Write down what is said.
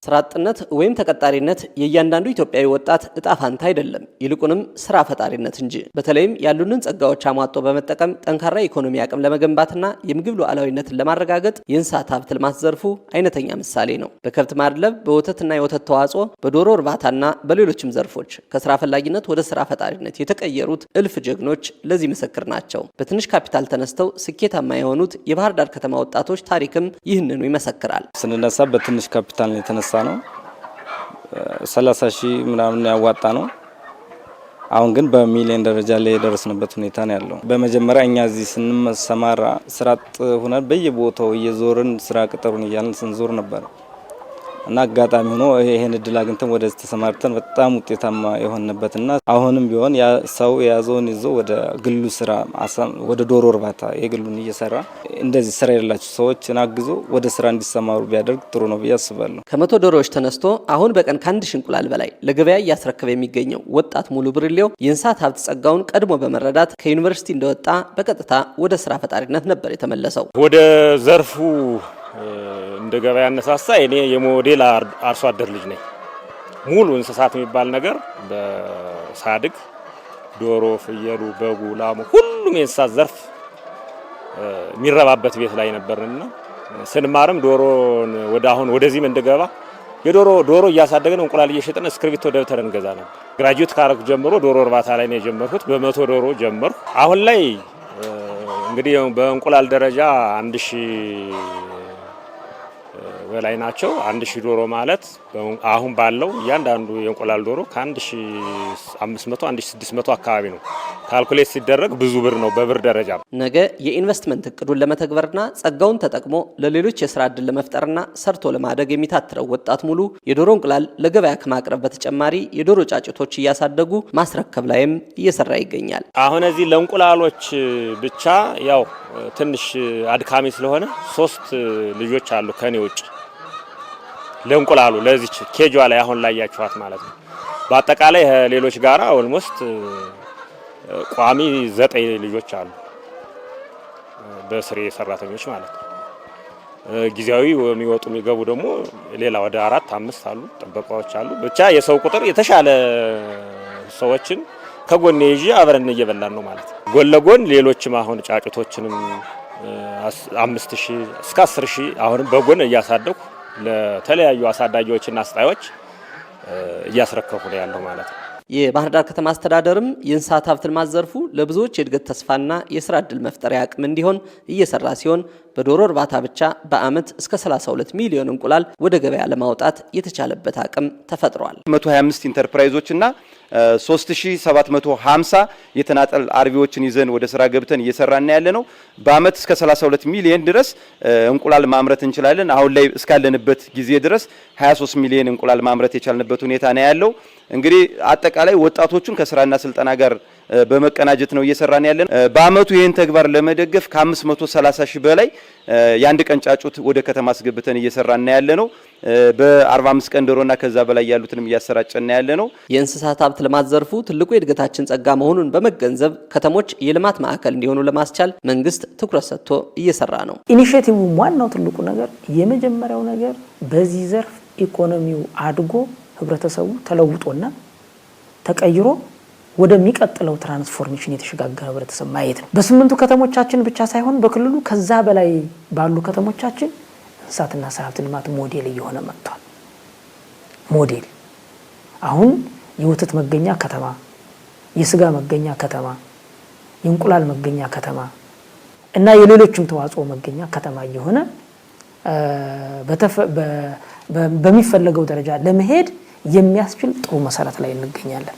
ስራ አጥነት ወይም ተቀጣሪነት የእያንዳንዱ ኢትዮጵያዊ ወጣት እጣ ፋንታ አይደለም፣ ይልቁንም ስራ ፈጣሪነት እንጂ። በተለይም ያሉንን ጸጋዎች አሟጦ በመጠቀም ጠንካራ ኢኮኖሚ አቅም ለመገንባትና የምግብ ሉዓላዊነትን ለማረጋገጥ የእንስሳት ሀብት ልማት ዘርፉ አይነተኛ ምሳሌ ነው። በከብት ማድለብ፣ በወተትና የወተት ተዋጽኦ፣ በዶሮ እርባታና በሌሎችም ዘርፎች ከስራ ፈላጊነት ወደ ስራ ፈጣሪነት የተቀየሩት እልፍ ጀግኖች ለዚህ ምስክር ናቸው። በትንሽ ካፒታል ተነስተው ስኬታማ የሆኑት የባህር ዳር ከተማ ወጣቶች ታሪክም ይህንኑ ይመሰክራል። ስንነሳ በትንሽ ካፒታል ነው የተነሳ ነው 30,000 ምናምን ያዋጣ ነው። አሁን ግን በሚሊዮን ደረጃ ላይ የደረስንበት ሁኔታ ነው ያለው። በመጀመሪያ እኛ እዚህ ስንሰማራ ስራ አጥ ሆነን በየቦታው እየዞርን ስራ ቅጠሩን እያልን ስንዞር ነበር እና አጋጣሚ ሆኖ ይሄን እድል አግኝተን ወደ ተሰማርተን በጣም ውጤታማ የሆንበትና አሁንም ቢሆን ያ ሰው የያዘውን ይዞ ወደ ግሉ ስራ ወደ ዶሮ እርባታ የግሉን እየሰራ እንደዚህ ስራ የሌላቸው ሰዎችን አግዞ ወደ ስራ እንዲሰማሩ ቢያደርግ ጥሩ ነው ብዬ አስባለሁ። ከመቶ ዶሮዎች ተነስቶ አሁን በቀን ከ1000 እንቁላል በላይ ለገበያ እያስረከበ የሚገኘው ወጣት ሙሉ ብርሌው የእንስሳት ሀብት ጸጋውን ቀድሞ በመረዳት ከዩኒቨርሲቲ እንደወጣ በቀጥታ ወደ ስራ ፈጣሪነት ነበር የተመለሰው። ወደ ዘርፉ እንደ ገበያ ያነሳሳ እኔ የሞዴል አርሶ አደር ልጅ ነኝ። ሙሉ እንስሳት የሚባል ነገር በሳድግ ዶሮ፣ ፍየሉ፣ በጉ፣ ላሙ ሁሉም የእንስሳት ዘርፍ የሚረባበት ቤት ላይ ነበርና ስንማርም ዶሮን አሁን ወደዚህም እንደገባ ዶሮ እያሳደግን እንቁላል እየሸጥን እስክሪብቶ ደብተር እንገዛ ነበር። ግራጁዌት ካረኩ ጀምሮ ዶሮ እርባታ ላይ ነው የጀመርኩት። በ100 ዶሮ ጀመርኩ። አሁን ላይ እንግዲህ በእንቁላል ደረጃ 1000 በላይ ናቸው። 1000 ዶሮ ማለት አሁን ባለው እያንዳንዱ የእንቁላል ዶሮ ከ1500 1600 አካባቢ ነው። ካልኩሌት ሲደረግ ብዙ ብር ነው በብር ደረጃ። ነገ የኢንቨስትመንት እቅዱን ለመተግበርና ጸጋውን ተጠቅሞ ለሌሎች የስራ ዕድል ለመፍጠርና ሰርቶ ለማደግ የሚታትረው ወጣት ሙሉ የዶሮ እንቁላል ለገበያ ከማቅረብ በተጨማሪ የዶሮ ጫጭቶች እያሳደጉ ማስረከብ ላይም እየሰራ ይገኛል። አሁን እዚህ ለእንቁላሎች ብቻ ያው ትንሽ አድካሚ ስለሆነ 3 ልጆች አሉ ከኔ ውጭ ለእንቁላሉ ለዚች ኬጇ ላይ አሁን ላይ ያያችኋት ማለት ነው። በአጠቃላይ ሌሎች ጋራ ኦልሞስት ቋሚ 9 ልጆች አሉ በስሬ ሰራተኞች ማለት ነው። ጊዜያዊ የሚወጡ የሚገቡ ደግሞ ሌላ ወደ 4 5 አሉ፣ ጥበቃዎች አሉ። ብቻ የሰው ቁጥር የተሻለ ሰዎችን ከጎን ይዤ አብረን እየበላን ነው ማለት ነው። ጎን ለጎን ሌሎችም አሁን ጫጩቶችንም 5000 እስከ 10000 አሁንም በጎን እያሳደኩ ለተለያዩ አሳዳጊዎችና አስጣዮች እያስረከፉ ነው ያለው ማለት ነው። የባህር ዳር ከተማ አስተዳደርም የእንስሳት ሀብት ልማት ዘርፉ ለብዙዎች የእድገት ተስፋና የስራ ዕድል መፍጠሪያ አቅም እንዲሆን እየሰራ ሲሆን በዶሮ እርባታ ብቻ በአመት እስከ 32 ሚሊዮን እንቁላል ወደ ገበያ ለማውጣት የተቻለበት አቅም ተፈጥሯል። 125 ኢንተርፕራይዞችና 3750 የተናጠል አርቢዎችን ይዘን ወደ ስራ ገብተን እየሰራን ያለነው በአመት እስከ 32 ሚሊዮን ድረስ እንቁላል ማምረት እንችላለን። አሁን ላይ እስካለንበት ጊዜ ድረስ 23 ሚሊዮን እንቁላል ማምረት የቻልንበት ሁኔታ ነው ያለው። እንግዲህ አጠቃላይ ወጣቶቹን ከስራና ስልጠና ጋር በመቀናጀት ነው እየሰራን ያለን። በአመቱ ይሄን ተግባር ለመደገፍ ከ530 ሺህ በላይ የአንድ ቀን ጫጩት ወደ ከተማ አስገብተን እየሰራን ያለነው። በ45 ቀን ዶሮና ከዛ በላይ ያሉትንም እያሰራጨን ያለነው። የእንስሳት ሀብት ልማት ዘርፉ ትልቁ የእድገታችን ጸጋ መሆኑን በመገንዘብ ከተሞች የልማት ማዕከል እንዲሆኑ ለማስቻል መንግስት ትኩረት ሰጥቶ እየሰራ ነው። ኢኒሼቲቭ ዋናው ትልቁ ነገር የመጀመሪያው ነገር በዚህ ዘርፍ ኢኮኖሚው አድጎ ህብረተሰቡ ተለውጦና ተቀይሮ ወደሚቀጥለው ትራንስፎርሜሽን የተሸጋገረ ህብረተሰብ ማየት ነው። በ8ቱ ከተሞቻችን ብቻ ሳይሆን በክልሉ ከዛ በላይ ባሉ ከተሞቻችን እንስሳትና ዓሳ ሀብት ልማት ሞዴል እየሆነ መጥቷል። ሞዴል አሁን የወተት መገኛ ከተማ፣ የስጋ መገኛ ከተማ፣ የእንቁላል መገኛ ከተማ እና የሌሎችም ተዋጽኦ መገኛ ከተማ እየሆነ በሚፈለገው ደረጃ ለመሄድ የሚያስችል ጥሩ መሰረት ላይ እንገኛለን።